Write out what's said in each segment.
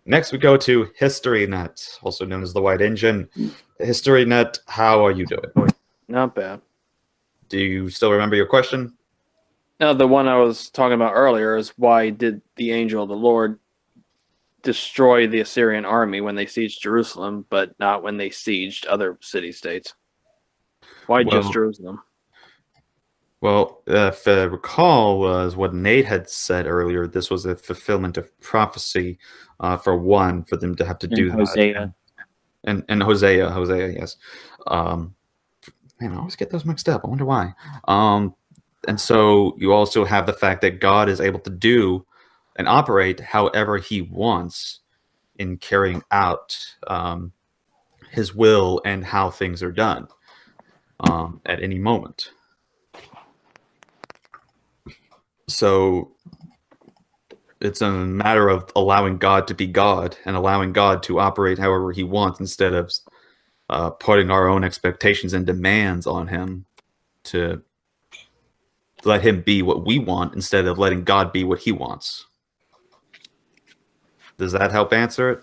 Next, we go to HistoryNET, also known as the White Injun. HistoryNET, how are you doing? Not bad. Do you still remember your question? Now, the one I was talking about earlier is why did the angel of the Lord destroy the Assyrian army when they sieged Jerusalem, but not when they sieged other city-states? Why just Well, Jerusalem? if I recall, was what Nate had said earlier. This was a fulfillment of prophecy, for them to have to In do that. Hosea. And Hosea, yes. Um, Man, I always get those mixed up. I wonder why. And so you also have the fact that God is able to do and operate however he wants in carrying out his will and how things are done at any moment. So it's a matter of allowing God to be God and allowing God to operate however he wants instead of putting our own expectations and demands on him to let him be what we want instead of letting God be what he wants. Does that help answer it?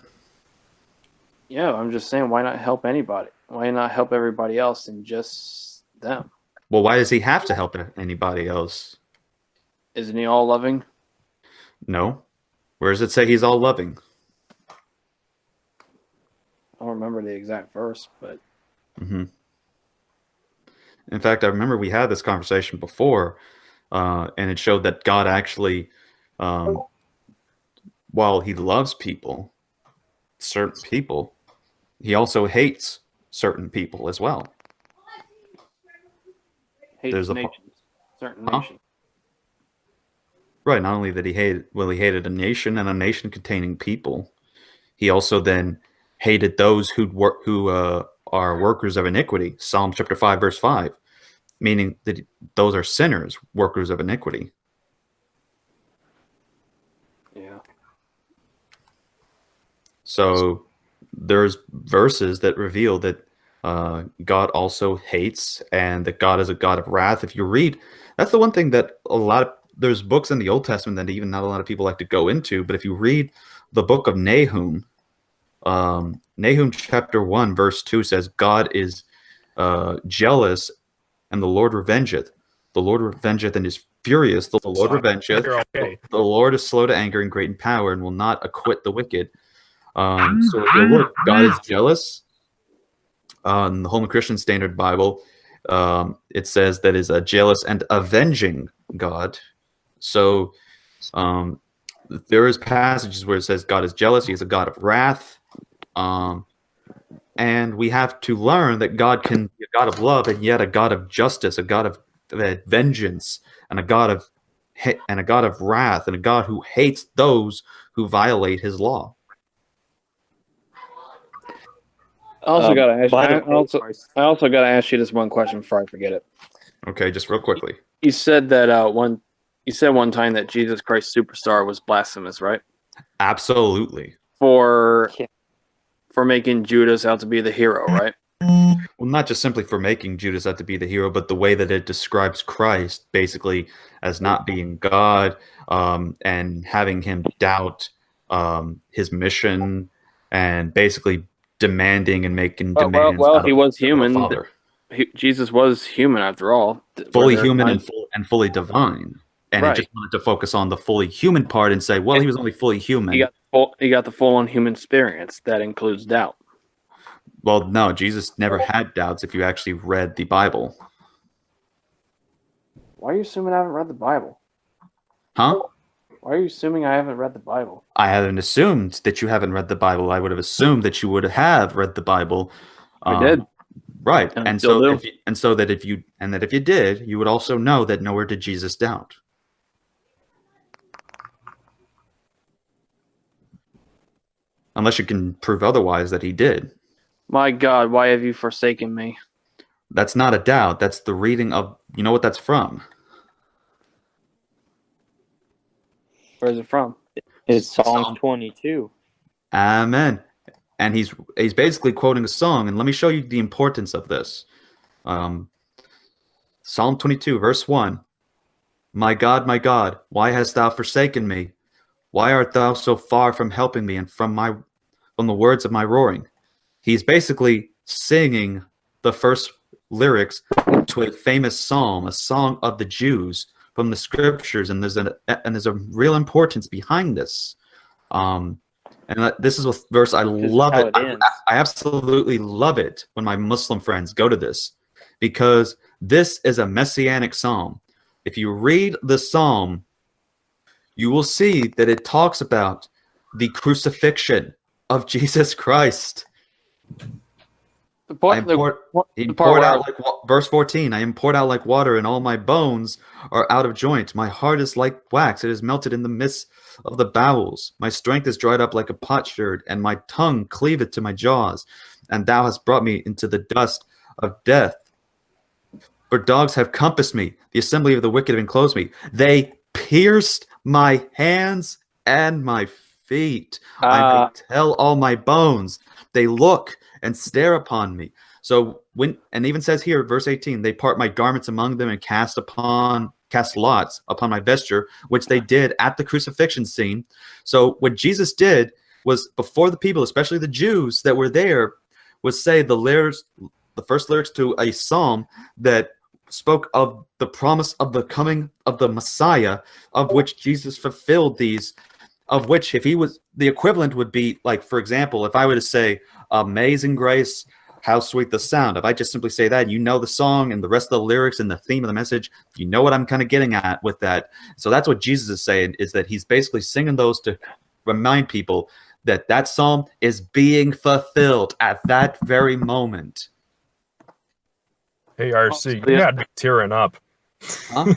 Yeah, I'm just saying, why not help anybody? Why not help everybody else and just them? Well, why does he have to help anybody else? Isn't he all loving? No. Where does it say he's all loving? I don't remember the exact verse, but In fact, I remember we had this conversation before, and it showed that God actually, while he loves people, certain people, he also hates certain people as well. hates nations, certain nations. Right. Not only that he hated a nation and a nation containing people, he also then hated those who are workers of iniquity. Psalm chapter 5, verse 5, meaning that those are sinners, workers of iniquity. Yeah. So there's verses that reveal that God also hates and that God is a God of wrath. If you read, that's the one thing that there's books in the Old Testament that even not a lot of people like to go into, but if you read the book of Nahum, Nahum chapter 1 verse 2 says God is jealous and the Lord revengeth. The Lord revengeth and is furious. The Lord revengeth. Okay. The Lord is slow to anger and great in power and will not acquit the wicked. So if you look, God is jealous. In the Holman Christian Standard Bible, it says that is a jealous and avenging God. So there is passages where it says God is jealous. He is a God of wrath. And we have to learn that God can be a God of love and yet a God of justice, a God of vengeance, and a God of wrath, and a God who hates those who violate his law. I also got to ask. by the I also got to ask you this one question before I forget it. Okay, just real quickly. You said that You said one time that Jesus Christ Superstar was blasphemous, right? Absolutely. For making Judas out to be the hero, right? Well, not just simply for making Judas out to be the hero, but the way that it describes Christ basically as not being God, and having him doubt his mission, and basically demanding and making demands. Well, he was of the human. Father. Jesus was human after all. Fully human and fully divine. And Right. it just wanted to focus on the fully human part and say, well, he was only fully human. He got the full-on human experience. That includes doubt. Well, no, Jesus never had doubts if you actually read the Bible. Why are you assuming I haven't read the Bible? Huh? Why are you assuming I haven't read the Bible? I haven't assumed that you haven't read the Bible. I would have assumed that you would have read the Bible. I did. Right. And I And still so do. if you did, you would also know that nowhere did Jesus doubt. Unless you can prove otherwise that he did. My God, why have you forsaken me? That's not a doubt. That's the reading of, you know what that's from? Where is it from? It's Psalm 22. Amen. And he's basically quoting a song, and let me show you the importance of this. Psalm 22, verse 1. My God, why hast thou forsaken me? Why art thou so far from helping me and from the words of my roaring? He's basically singing the first lyrics to a famous psalm, a song of the Jews from the scriptures, and there's a real importance behind this. And this is a verse I love it. I absolutely love it when my Muslim friends go to this, because this is a messianic psalm. If you read the psalm, you will see that it talks about the crucifixion of Jesus Christ. Verse 14, I am poured out like water, and all my bones are out of joint. My heart is like wax, it is melted in the midst of the bowels. My strength is dried up like a potsherd, and my tongue cleaveth to my jaws. And thou hast brought me into the dust of death. For dogs have compassed me, the assembly of the wicked have enclosed me. They pierced my hands and my feet. I may tell all my bones. They look and stare upon me. So and even says here, verse 18, they part my garments among them and cast lots upon my vesture, which they did at the crucifixion scene. So what Jesus did was, before the people, especially the Jews that were there, was say the first lyrics to a psalm that spoke of the promise of the coming of the Messiah, of which Jesus fulfilled these, of which, if he was, the equivalent would be, like, for example, if I were to say, Amazing Grace, how sweet the sound. If I just simply say that, you know the song and the rest of the lyrics and the theme of the message, you know what I'm kind of getting at with that. So that's what Jesus is saying, is that he's basically singing those to remind people that that psalm is being fulfilled at that very moment. Hey, RC, you had me tearing up. Huh?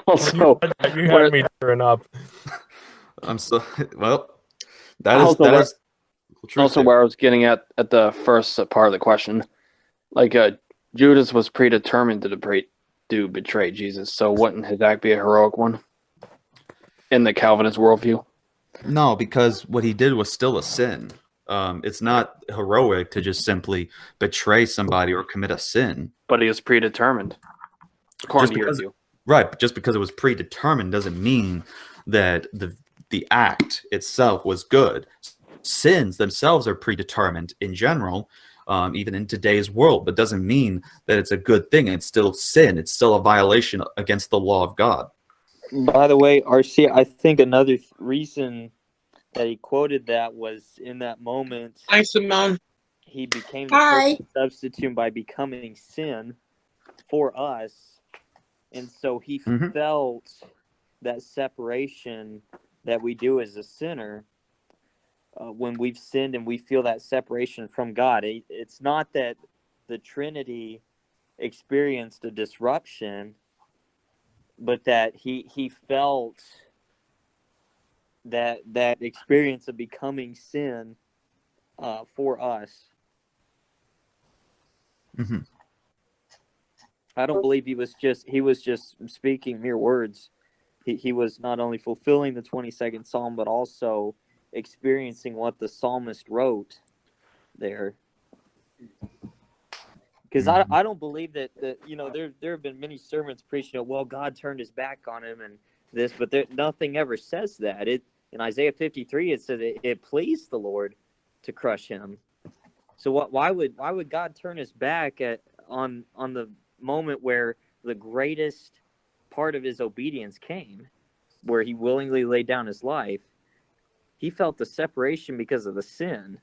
Also, you had me tearing up. I'm so, well, that is also where I was getting at the first part of the question. Like, Judas was predetermined to betray Jesus, so wouldn't his act be a heroic one in the Calvinist worldview? No, because what he did was still a sin. It's not heroic to just simply betray somebody or commit a sin. But he was predetermined, according to your view. Right, but just because it was predetermined doesn't mean that the act itself was good. Sins themselves are predetermined in general, even in today's world, but doesn't mean that it's a good thing. It's still sin. It's still a violation against the law of God. By the way, RC, I think another reason that he quoted that was, in that moment, Hi, Simone. he became the perfect substitute by becoming sin for us. And so he felt that separation that we do as a sinner when we've sinned, and we feel that separation from God. It's not that the Trinity experienced a disruption, but that he felt that experience of becoming sin for us. Mm-hmm. I don't believe he was just speaking mere words. He was not only fulfilling the 22nd Psalm, but also experiencing what the psalmist wrote there. Because I don't believe that there have been many sermons preaching, well, God turned his back on him and this, but nothing ever says that. In Isaiah 53, it says it pleased the Lord to crush him. So why would God turn his back on the moment where the greatest part of his obedience came, where he willingly laid down his life? He felt the separation because of the sin.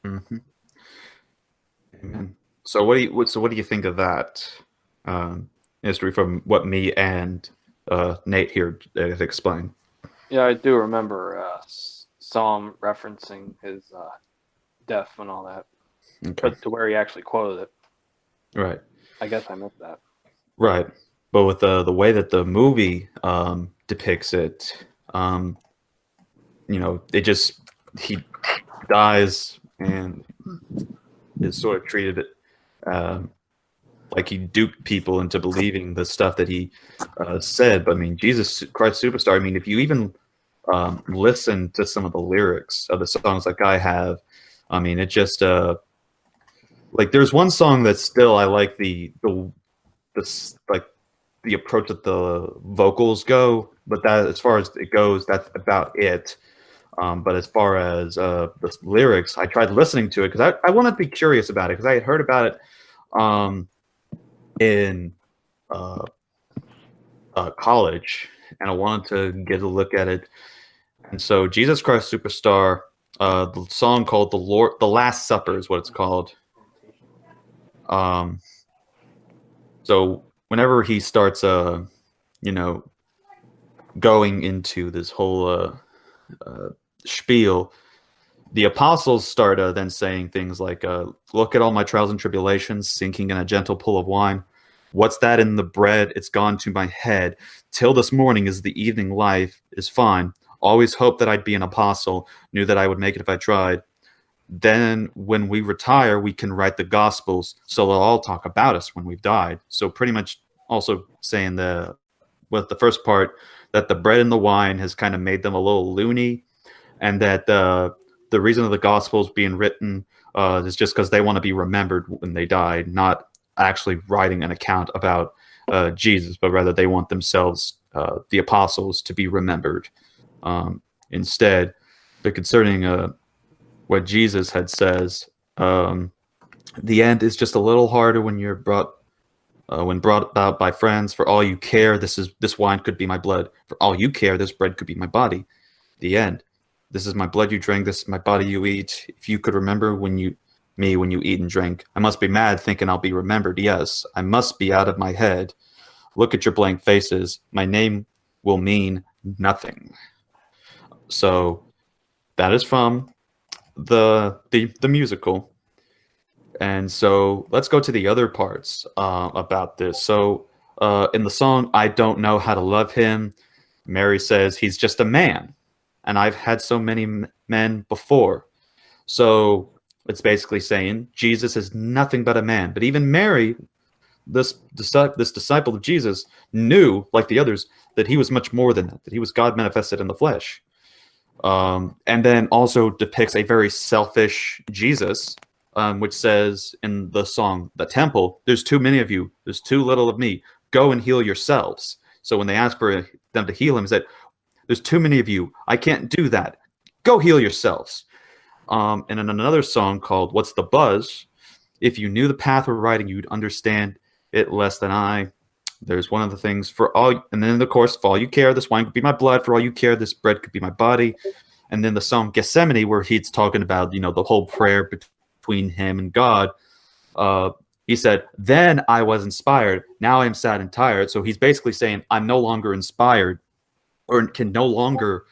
Mm-hmm. Amen. So what do you think of that history from what me and Nate here explained? Yeah, I do remember Psalm referencing his death and all that, but to where he actually quoted it. Right. I guess I missed that. Right, but with the way that the movie depicts it, he dies and is sort of treated like he duped people into believing the stuff that he said. But I mean, Jesus Christ Superstar, I mean, if you even listen to some of the lyrics of the songs like I have, I mean, it just like there's one song that still I like the the approach that the vocals go, but that as far as it goes, that's about it. But as far as the lyrics, I tried listening to it because I wanted to be curious about it because I had heard about it in college, and I wanted to get a look at it. And so, Jesus Christ Superstar, the song called "The Last Supper" is what it's called. So whenever he starts, going into this whole spiel, the apostles start then saying things like, "Look at all my trials and tribulations, sinking in a gentle pool of wine. What's that in the bread? It's gone to my head. Till this morning is the evening life is fine. Always hoped that I'd be an apostle. Knew that I would make it if I tried. Then when we retire, we can write the Gospels, so they'll all talk about us when we've died." So pretty much also saying with the first part, that the bread and the wine has kind of made them a little loony, and that the reason of the Gospels being written is just because they want to be remembered when they die, not actually writing an account about Jesus, but rather they want themselves, the apostles, to be remembered instead. But concerning what Jesus had says, the end is just a little harder when you're brought about by friends. For all you care, this wine could be my blood. For all you care, this bread could be my body. The end. This is my blood you drink. This is my body you eat. If you could remember when you eat and drink, I must be mad thinking I'll be remembered. Yes, I must be out of my head. Look at your blank faces. My name will mean nothing. So that is from the musical. And so let's go to the other parts about this. So in the song, "I Don't Know How to Love Him," Mary says, "He's just a man, and I've had so many men before." So it's basically saying Jesus is nothing but a man. But even Mary, this disciple of Jesus, knew, like the others, that he was much more than that he was God manifested in the flesh. And then also depicts a very selfish Jesus, which says in the song "The Temple," "There's too many of you, there's too little of me. Go and heal yourselves." So when they asked for them to heal him, he said, "There's too many of you. I can't do that. Go heal yourselves." And in another song called "What's the Buzz," "If you knew the path we're riding, you'd understand it less than I. There's one of the things for all," and then of course, "For all you care, this wine could be my blood. For all you care, this bread could be my body." And then the song "Gethsemane," where he's talking about, the whole prayer between him and God. He said, "Then I was inspired. Now I am sad and tired." So he's basically saying, I'm no longer inspired, or can no longer,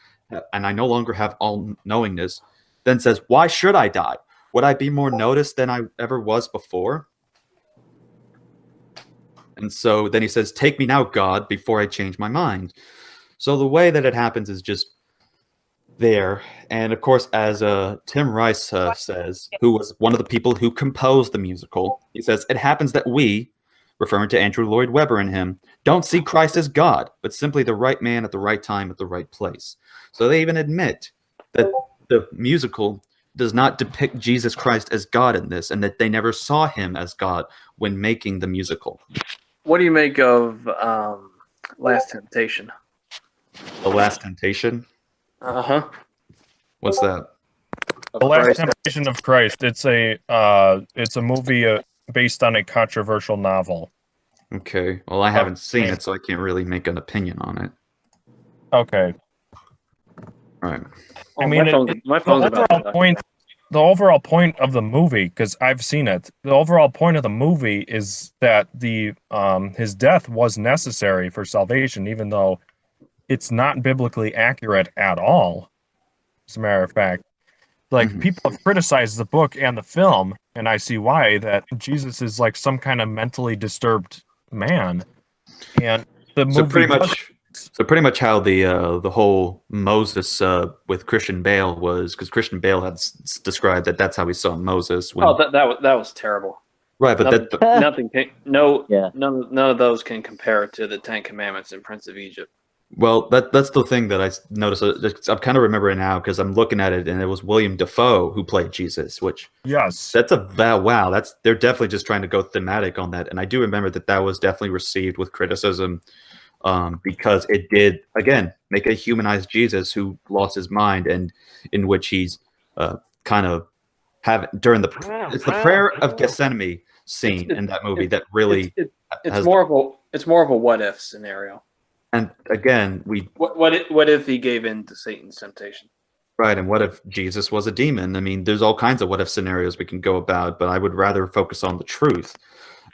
and I no longer have all knowingness. Then says, "Why should I die? Would I be more noticed than I ever was before?" And so then he says, "Take me now, God, before I change my mind." So the way that it happens is just there. And of course, as Tim Rice says, who was one of the people who composed the musical, he says, "It happens that we," referring to Andrew Lloyd Webber and him, "don't see Christ as God, but simply the right man at the right time at the right place." So they even admit that the musical does not depict Jesus Christ as God in this, and that they never saw him as God when making the musical. What do you make of Last Temptation? The Last Temptation? Uh-huh. What's that? The Last Temptation of Christ. It's a movie based on a controversial novel. Okay. Well, I haven't seen it, so I can't really make an opinion on it. Okay. All right. Oh, I mean, my phone's about to die. The overall point of the movie, because I've seen it, the overall point of the movie is that his death was necessary for salvation, even though it's not biblically accurate at all. As a matter of fact, people have criticized the book and the film, and I see why, that Jesus is like some kind of mentally disturbed man. And the movie pretty much how the whole Moses with Christian Bale was, because Christian Bale had described that that's how he saw Moses. When, that was terrible. Right, but none of those can compare to the Ten Commandments in Prince of Egypt. Well, that's the thing that I noticed. I'm kind of remembering now because I'm looking at it, and it was William Dafoe who played Jesus, which Yes. that's wow. They're definitely just trying to go thematic on that, and I do remember that was definitely received with criticism, because it did again make a humanized Jesus who lost his mind, and in which he's kind of during it's the prayer of Gethsemane scene in that movie that really it's more of a what if scenario. And again, what if he gave in to Satan's temptation? Right, and what if Jesus was a demon? I mean, there's all kinds of what if scenarios we can go about, but I would rather focus on the truth,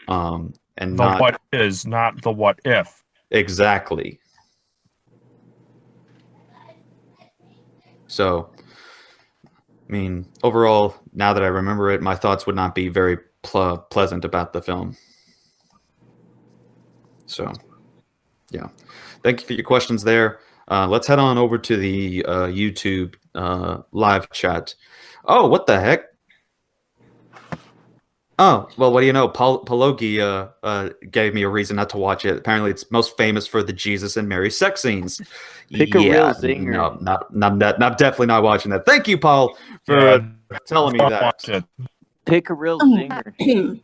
and the what is, not the what if. Exactly. So, I mean, overall, now that I remember it, my thoughts would not be very pleasant about the film. So, yeah. Thank you for your questions there. Let's head on over to the YouTube live chat. Oh, what the heck? Oh, well, what do you know? Palogi gave me a reason not to watch it. Apparently, it's most famous for the Jesus and Mary sex scenes. Pick a real zinger. No, definitely not watching that. Thank you, Paul, for telling me that. Pick a real zinger.